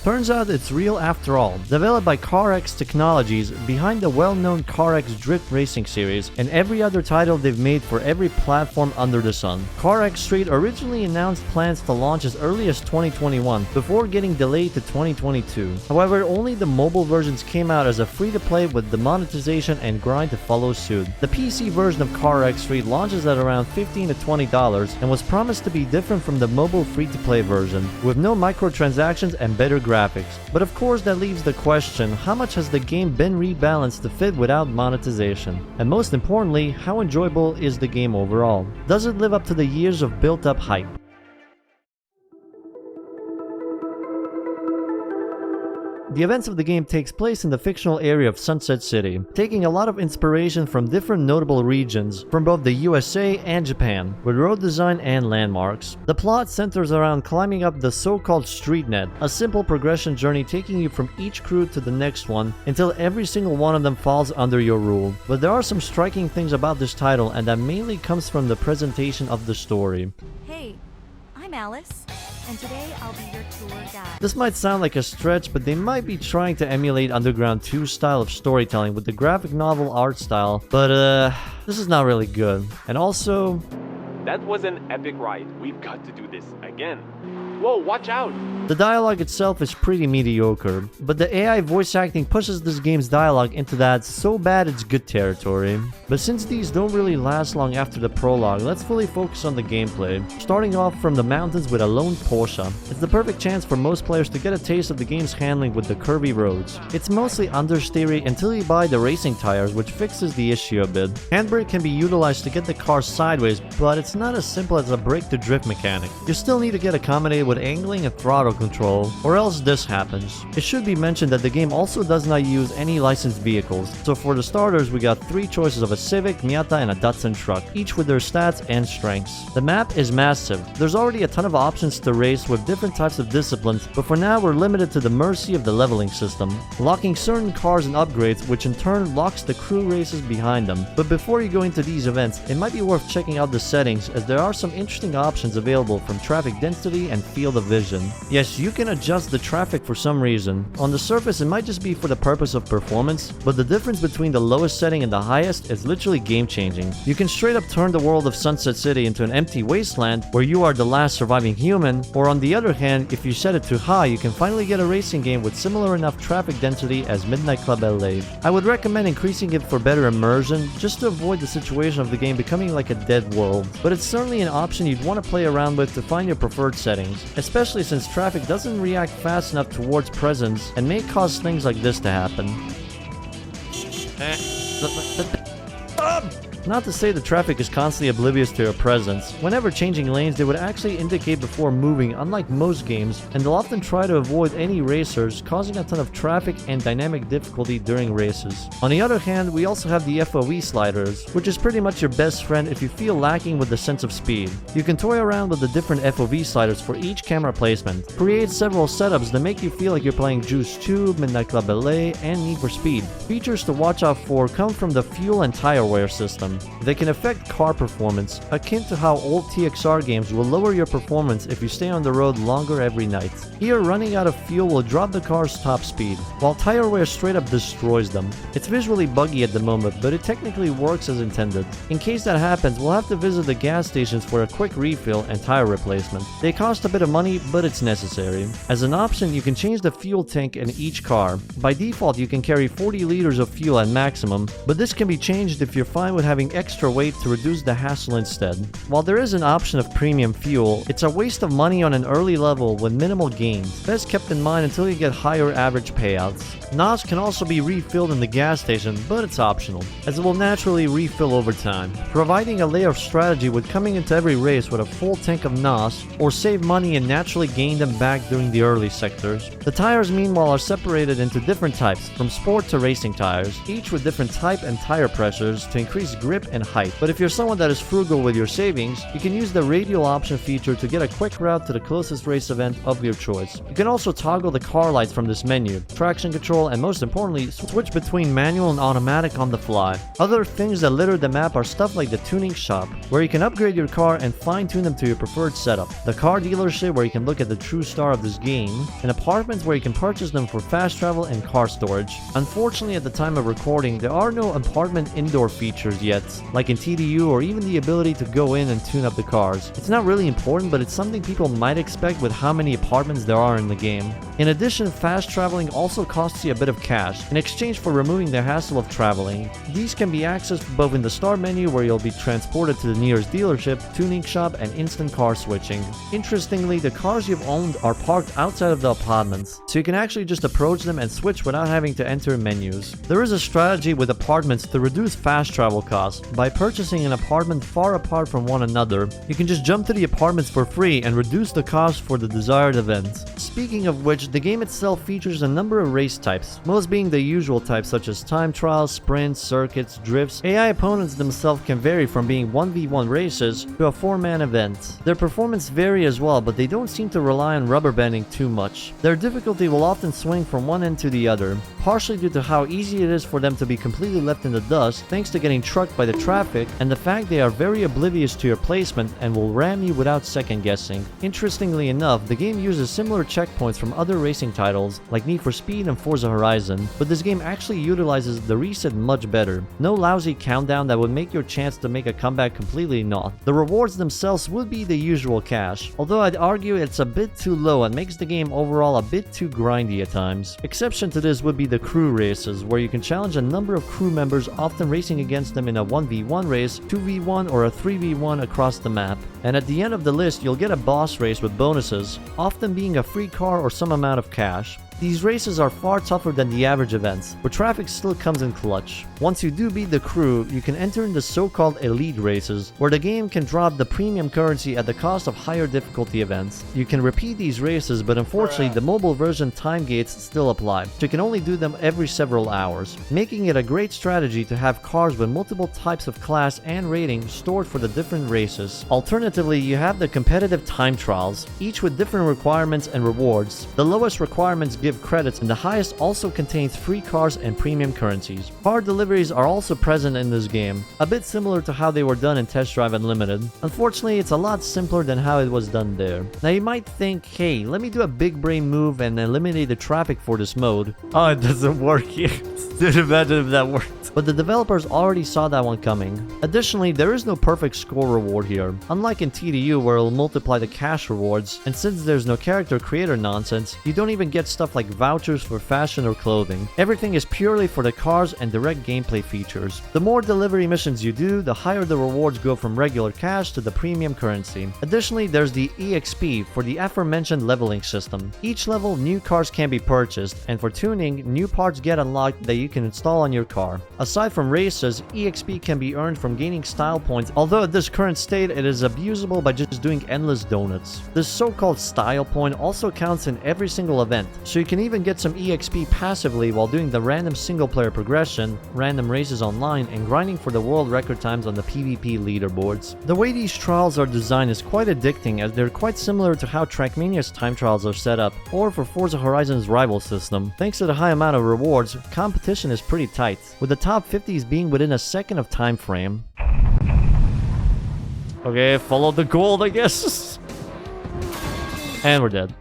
Turns out it's real after all. Developed by CarX Technologies, behind the well-known CarX Drift Racing series and every other title they've made for every platform under the sun. CarX Street originally announced plans to launch as early as 2021 before getting delayed to 2022. However, only the mobile versions came out as a free-to-play with demonetization and grind to follow suit. The PC version of CarX Street launches at around $15 to $20 and was promised to be different from the mobile free-to-play version, with no microtransactions and better graphics. But of course that leaves the question, how much has the game been rebalanced to fit without monetization? And most importantly, how enjoyable is the game overall? Does it live up to the years of built-up hype? The events of the game takes place in the fictional area of Sunset City, taking a lot of inspiration from different notable regions from both the USA and Japan, with road design and landmarks. The plot centers around climbing up the so-called street net, a simple progression journey taking you from each crew to the next one until every single one of them falls under your rule. But there are some striking things about this title, and that mainly comes from the presentation of the story. Hey, I'm Alice, and today I'll be your tour guide. This might sound like a stretch, but they might be trying to emulate Underground 2's style of storytelling with the graphic novel art style, but this is not really good. And also... That was an epic ride. We've got to do this again. Whoa, watch out! The dialogue itself is pretty mediocre, but the AI voice acting pushes this game's dialogue into that so bad it's good territory. But since these don't really last long after the prologue, let's fully focus on the gameplay, starting off from the mountains with a lone Porsche. It's the perfect chance for most players to get a taste of the game's handling with the curvy roads. It's mostly understeery until you buy the racing tires, which fixes the issue a bit. Handbrake can be utilized to get the car sideways, but it's not as simple as a brake to drift mechanic. You still need to get accommodated with angling and throttle control, or else this happens. It should be mentioned that the game also does not use any licensed vehicles, so for the starters we got 3 choices of a Civic, Miata, and a Datsun truck, each with their stats and strengths. The map is massive. There's already a ton of options to race with different types of disciplines, but for now we're limited to the mercy of the leveling system, locking certain cars and upgrades, which in turn locks the crew races behind them. But before you go into these events, it might be worth checking out the settings, as there are some interesting options available, from traffic density and field of vision. Yes, you can adjust the traffic for some reason. On the surface it might just be for the purpose of performance, but the difference between the lowest setting and the highest is literally game changing. You can straight up turn the world of Sunset City into an empty wasteland where you are the last surviving human, or on the other hand, if you set it too high, you can finally get a racing game with similar enough traffic density as Midnight Club LA. I would recommend increasing it for better immersion, just to avoid the situation of the game becoming like a dead world, but it's certainly an option you'd want to play around with to find your preferred settings, especially since traffic doesn't react fast enough towards presence and may cause things like this to happen. Not to say the traffic is constantly oblivious to your presence. Whenever changing lanes, they would actually indicate before moving, unlike most games, and they'll often try to avoid any racers, causing a ton of traffic and dynamic difficulty during races. On the other hand, we also have the FOV sliders, which is pretty much your best friend if you feel lacking with the sense of speed. You can toy around with the different FOV sliders for each camera placement, create several setups that make you feel like you're playing Juice 2, Midnight Club LA, and Need for Speed. Features to watch out for come from the fuel and tire wear system. They can affect car performance, akin to how old TXR games will lower your performance if you stay on the road longer every night. Here, running out of fuel will drop the car's top speed, while tire wear straight up destroys them. It's visually buggy at the moment, but it technically works as intended. In case that happens, we'll have to visit the gas stations for a quick refill and tire replacement. They cost a bit of money, but it's necessary. As an option, you can change the fuel tank in each car. By default, you can carry 40 liters of fuel at maximum, but this can be changed if you're fine with having extra weight to reduce the hassle instead. While there is an option of premium fuel, it's a waste of money on an early level with minimal gains, best kept in mind until you get higher average payouts. NOS can also be refilled in the gas station, but it's optional, as it will naturally refill over time, providing a layer of strategy with coming into every race with a full tank of NOS, or save money and naturally gain them back during the early sectors. The tires meanwhile are separated into different types, from sport to racing tires, each with different type and tire pressures to increase grip grip and height. But if you're someone that is frugal with your savings, you can use the radial option feature to get a quick route to the closest race event of your choice. You can also toggle the car lights from this menu, traction control, and most importantly, switch between manual and automatic on the fly. Other things that litter the map are stuff like the tuning shop, where you can upgrade your car and fine-tune them to your preferred setup, the car dealership where you can look at the true star of this game, and apartments where you can purchase them for fast travel and car storage. Unfortunately, at the time of recording, there are no apartment indoor features yet, like in TDU, or even the ability to go in and tune up the cars. It's not really important, but it's something people might expect with how many apartments there are in the game. In addition, fast traveling also costs you a bit of cash, in exchange for removing the hassle of traveling. These can be accessed both in the start menu, where you'll be transported to the nearest dealership, tuning shop, and instant car switching. Interestingly, the cars you've owned are parked outside of the apartments, so you can actually just approach them and switch without having to enter menus. There is a strategy with apartments to reduce fast travel costs. By purchasing an apartment far apart from one another, you can just jump to the apartments for free and reduce the cost for the desired event. Speaking of which, the game itself features a number of race types, most being the usual types such as time trials, sprints, circuits, drifts. AI opponents themselves can vary from being 1v1 races to a 4-man event. Their performance vary as well, but they don't seem to rely on rubber banding too much. Their difficulty will often swing from one end to the other, partially due to how easy it is for them to be completely left in the dust thanks to getting trucked by the traffic, and the fact they are very oblivious to your placement and will ram you without second guessing. Interestingly enough, the game uses similar checkpoints from other racing titles like Need for Speed and Forza Horizon, but this game actually utilizes the reset much better. No lousy countdown that would make your chance to make a comeback completely not. The rewards themselves would be the usual cash, although I'd argue it's a bit too low and makes the game overall a bit too grindy at times. Exception to this would be the crew races, where you can challenge a number of crew members, often racing against them in a 1v1 race, 2v1, or a 3v1 across the map. And at the end of the list, you'll get a boss race with bonuses, often being a free car or some amount of cash. These races are far tougher than the average events, but traffic still comes in clutch. Once you do beat the crew, you can enter in the so-called elite races, where the game can drop the premium currency at the cost of higher difficulty events. You can repeat these races, but unfortunately the mobile version time gates still apply, so you can only do them every several hours, making it a great strategy to have cars with multiple types of class and rating stored for the different races. Alternatively, you have the competitive time trials, each with different requirements and rewards. The lowest requirements give credits, and the highest also contains free cars and premium currencies. Car deliveries are also present in this game, a bit similar to how they were done in Test Drive Unlimited. Unfortunately, it's a lot simpler than how it was done there. Now you might think, hey, let me do a big brain move and eliminate the traffic for this mode. Oh, it doesn't work here. Dude, imagine if that worked. But the developers already saw that one coming. Additionally, there is no perfect score reward here, unlike in TDU where it'll multiply the cash rewards, and since there's no character creator nonsense, you don't even get stuff like vouchers for fashion or clothing. Everything is purely for the cars and direct gameplay features. The more delivery missions you do, the higher the rewards go from regular cash to the premium currency. Additionally, there's the EXP for the aforementioned leveling system. Each level, new cars can be purchased, and for tuning, new parts get unlocked that you can install on your car. Aside from races, EXP can be earned from gaining style points, although at this current state it is abusable by just doing endless donuts. This so-called style point also counts in every single event, so you can even get some EXP passively while doing the random single player progression, random races online, and grinding for the world record times on the PvP leaderboards. The way these trials are designed is quite addicting, as they're quite similar to how Trackmania's time trials are set up, or for Forza Horizon's rival system. Thanks to the high amount of rewards, competition is pretty tight, with the top 50s being within a second of time frame. Okay, follow the gold, I guess. And we're dead.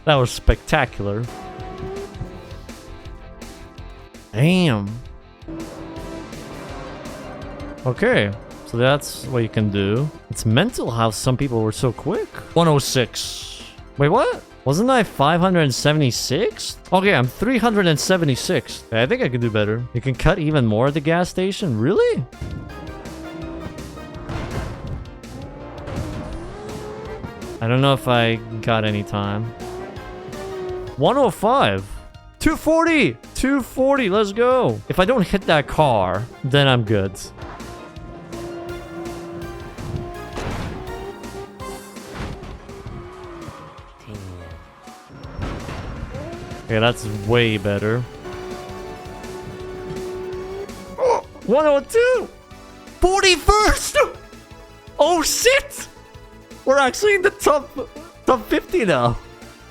That was spectacular. Damn. Okay, so that's what you can do. It's mental how some people were so quick. 106. Wait, what? Wasn't I 576? Okay, I'm 376. I think I can do better. You can cut even more at the gas station? Really? I don't know if I got any time. 105. 240. 240. Let's go. If I don't hit that car, then I'm good. Okay, that's way better. Oh, 102. 21st! Oh shit! We're actually in the top 50 now.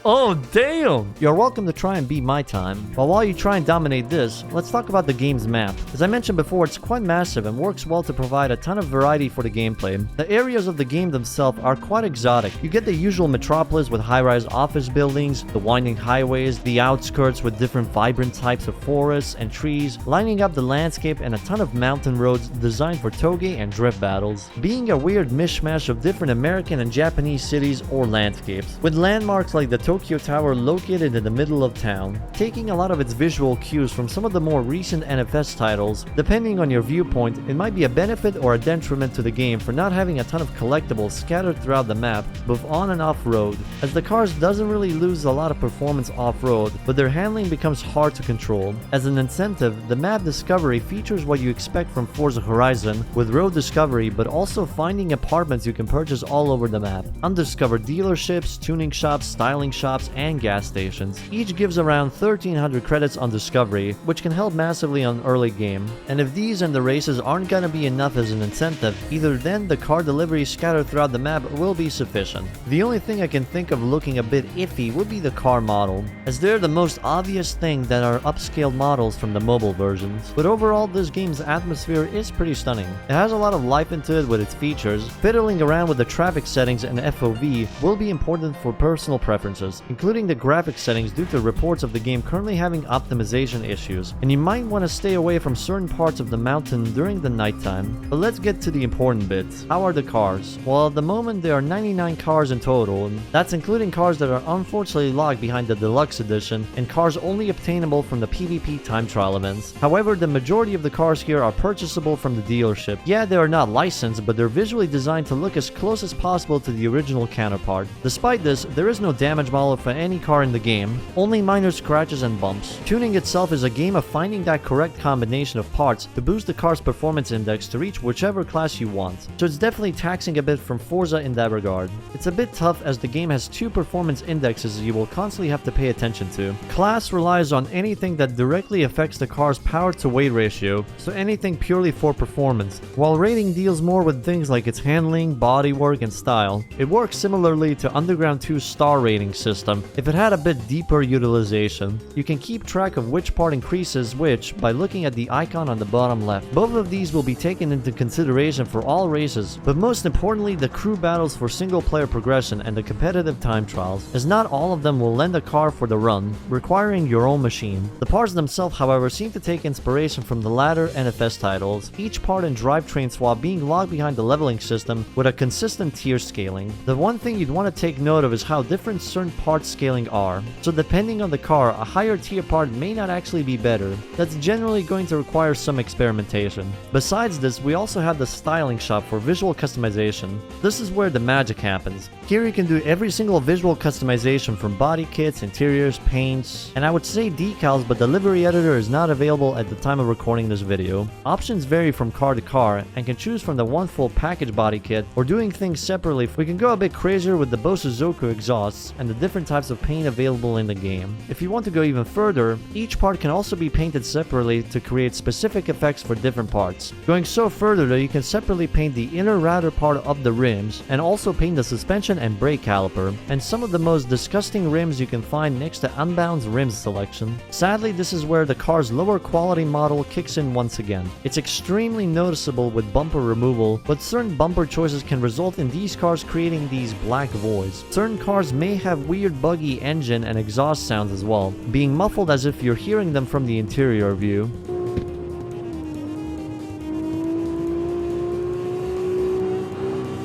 Oh, damn! You're welcome to try and beat my time. But while you try and dominate this, let's talk about the game's map. As I mentioned before, it's quite massive and works well to provide a ton of variety for the gameplay. The areas of the game themselves are quite exotic. You get the usual metropolis with high-rise office buildings, the winding highways, the outskirts with different vibrant types of forests and trees, lining up the landscape, and a ton of mountain roads designed for toge and drift battles, being a weird mishmash of different American and Japanese cities or landscapes, with landmarks like the Tokyo Tower located in the middle of town, taking a lot of its visual cues from some of the more recent NFS titles. Depending on your viewpoint, it might be a benefit or a detriment to the game for not having a ton of collectibles scattered throughout the map, both on and off-road, as the cars doesn't really lose a lot of performance off-road, but their handling becomes hard to control. As an incentive, the map discovery features what you expect from Forza Horizon, with road discovery, but also finding apartments you can purchase all over the map, undiscovered dealerships, tuning shops, styling shops, and gas stations. Each gives around 1300 credits on discovery, which can help massively on early game. And if these and the races aren't gonna be enough as an incentive, either then the car deliveries scattered throughout the map will be sufficient. The only thing I can think of looking a bit iffy would be the car model, as they're the most obvious thing that are upscaled models from the mobile versions. But overall, this game's atmosphere is pretty stunning. It has a lot of life into it with its features. Fiddling around with the traffic settings and FOV will be important for personal preferences, including the graphics settings due to reports of the game currently having optimization issues, and you might want to stay away from certain parts of the mountain during the nighttime. But let's get to the important bits. How are the cars? Well, at the moment there are 99 cars in total, and that's including cars that are unfortunately locked behind the deluxe edition and cars only obtainable from the PvP time trial events. However, the majority of the cars here are purchasable from the dealership. Yeah, they are not licensed, but they're visually designed to look as close as possible to the original counterpart. Despite this, there is no damage model for any car in the game, only minor scratches and bumps. Tuning itself is a game of finding that correct combination of parts to boost the car's performance index to reach whichever class you want, so it's definitely taxing a bit from Forza in that regard. It's a bit tough as the game has two performance indexes you will constantly have to pay attention to. Class relies on anything that directly affects the car's power to weight ratio, so anything purely for performance, while rating deals more with things like its handling, bodywork, and style. It works similarly to Underground 2's star rating system, if it had a bit deeper utilization. You can keep track of which part increases which by looking at the icon on the bottom left. Both of these will be taken into consideration for all races, but most importantly the crew battles for single player progression and the competitive time trials, as not all of them will lend a car for the run, requiring your own machine. The parts themselves, however, seem to take inspiration from the latter NFS titles, each part and drivetrain swap being locked behind the leveling system with a consistent tier scaling. The one thing you'd want to take note of is how different certain part scaling are, so depending on the car, a higher tier part may not actually be better. That's generally going to require some experimentation. Besides this, we also have the styling shop for visual customization. This is where the magic happens. Here you can do every single visual customization from body kits, interiors, paints, and I would say decals, but the livery editor is not available at the time of recording this video. Options vary from car to car and can choose from the one full package body kit or doing things separately. We can go a bit crazier with the Bosuzoku exhausts and the different types of paint available in the game. If you want to go even further, each part can also be painted separately to create specific effects for different parts. Going so further though, you can separately paint the inner router part of the rims and also paint the suspension and brake caliper, and some of the most disgusting rims you can find next to Unbound's rims selection. Sadly, this is where the car's lower quality model kicks in once again. It's extremely noticeable with bumper removal, but certain bumper choices can result in these cars creating these black voids. Certain cars may have weird buggy engine and exhaust sounds as well, being muffled as if you're hearing them from the interior view.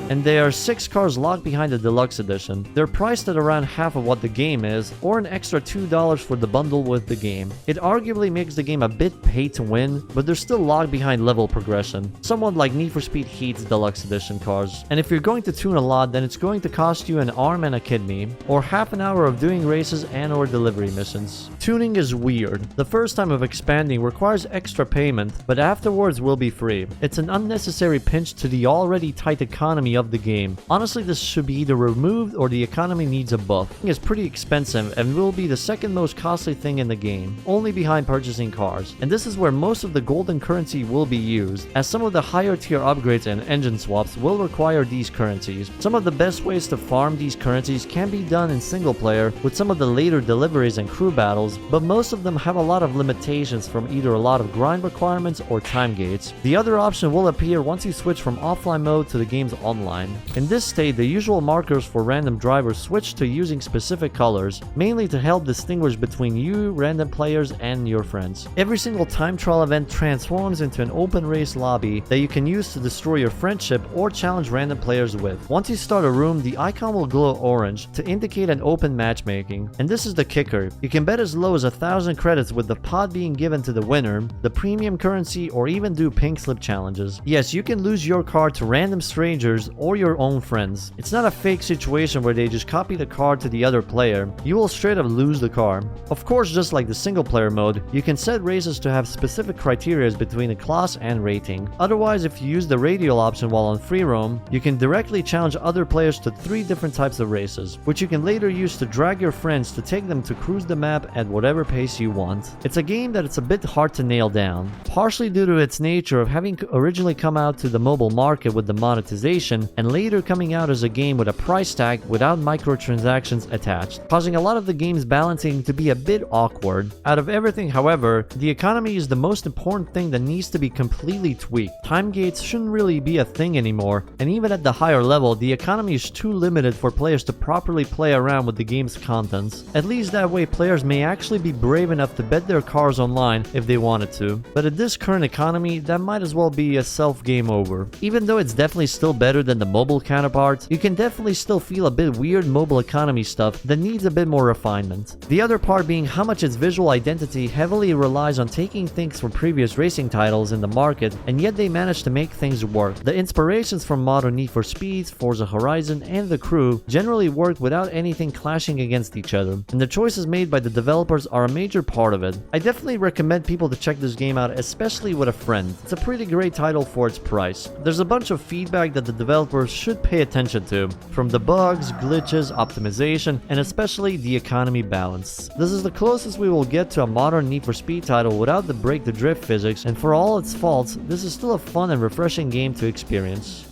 And there are 6 cars locked behind the deluxe edition. They're priced at around half of what the game is, or an extra $2 for the bundle with the game. It arguably makes the game a bit pay to win, but they're still locked behind level progression, somewhat like Need for Speed Heat's deluxe edition cars. And if you're going to tune a lot, then it's going to cost you an arm and a kidney, or half an hour of doing races and or delivery missions. Tuning is weird. The first time of expanding requires extra payment, but afterwards will be free. It's an unnecessary pinch to the already tight economy of of the game. Honestly, this should be either removed or the economy needs a buff. It's pretty expensive and will be the second most costly thing in the game, only behind purchasing cars. And this is where most of the golden currency will be used, as some of the higher tier upgrades and engine swaps will require these currencies. Some of the best ways to farm these currencies can be done in single player with some of the later deliveries and crew battles, but most of them have a lot of limitations from either a lot of grind requirements or time gates. The other option will appear once you switch from offline mode to the game's online. In this state, the usual markers for random drivers switch to using specific colors, mainly to help distinguish between you, random players, and your friends. Every single time trial event transforms into an open race lobby that you can use to destroy your friendship or challenge random players with. Once you start a room, the icon will glow orange to indicate an open matchmaking. And this is the kicker. You can bet as low as 1,000 credits with the pod being given to the winner, the premium currency, or even do pink slip challenges. Yes, you can lose your car to random strangers or your own friends. It's not a fake situation where they just copy the car to the other player. You will straight up lose the car. Of course, just like the single player mode, you can set races to have specific criteria between a class and rating. Otherwise, if you use the radial option while on free roam, you can directly challenge other players to 3 different types of races, which you can later use to drag your friends to take them to cruise the map at whatever pace you want. It's a game that it's a bit hard to nail down, partially due to its nature of having originally come out to the mobile market with the monetization and later coming out as a game with a price tag without microtransactions attached, causing a lot of the game's balancing to be a bit awkward. Out of everything, however, the economy is the most important thing that needs to be completely tweaked. Time gates shouldn't really be a thing anymore, and even at the higher level, the economy is too limited for players to properly play around with the game's contents. At least that way, players may actually be brave enough to bet their cars online if they wanted to. But at this current economy, that might as well be a self-game over. Even though it's definitely still better than the mobile counterpart, you can definitely still feel a bit weird mobile economy stuff that needs a bit more refinement. The other part being how much its visual identity heavily relies on taking things from previous racing titles in the market, and yet they manage to make things work. The inspirations from modern Need for Speeds, Forza Horizon, and The Crew generally work without anything clashing against each other, and the choices made by the developers are a major part of it. I definitely recommend people to check this game out, especially with a friend. It's a pretty great title for its price. There's a bunch of feedback that the developers should pay attention to, from the bugs, glitches, optimization, and especially the economy balance. This is the closest we will get to a modern Need for Speed title without the break the drift physics, and for all its faults, this is still a fun and refreshing game to experience.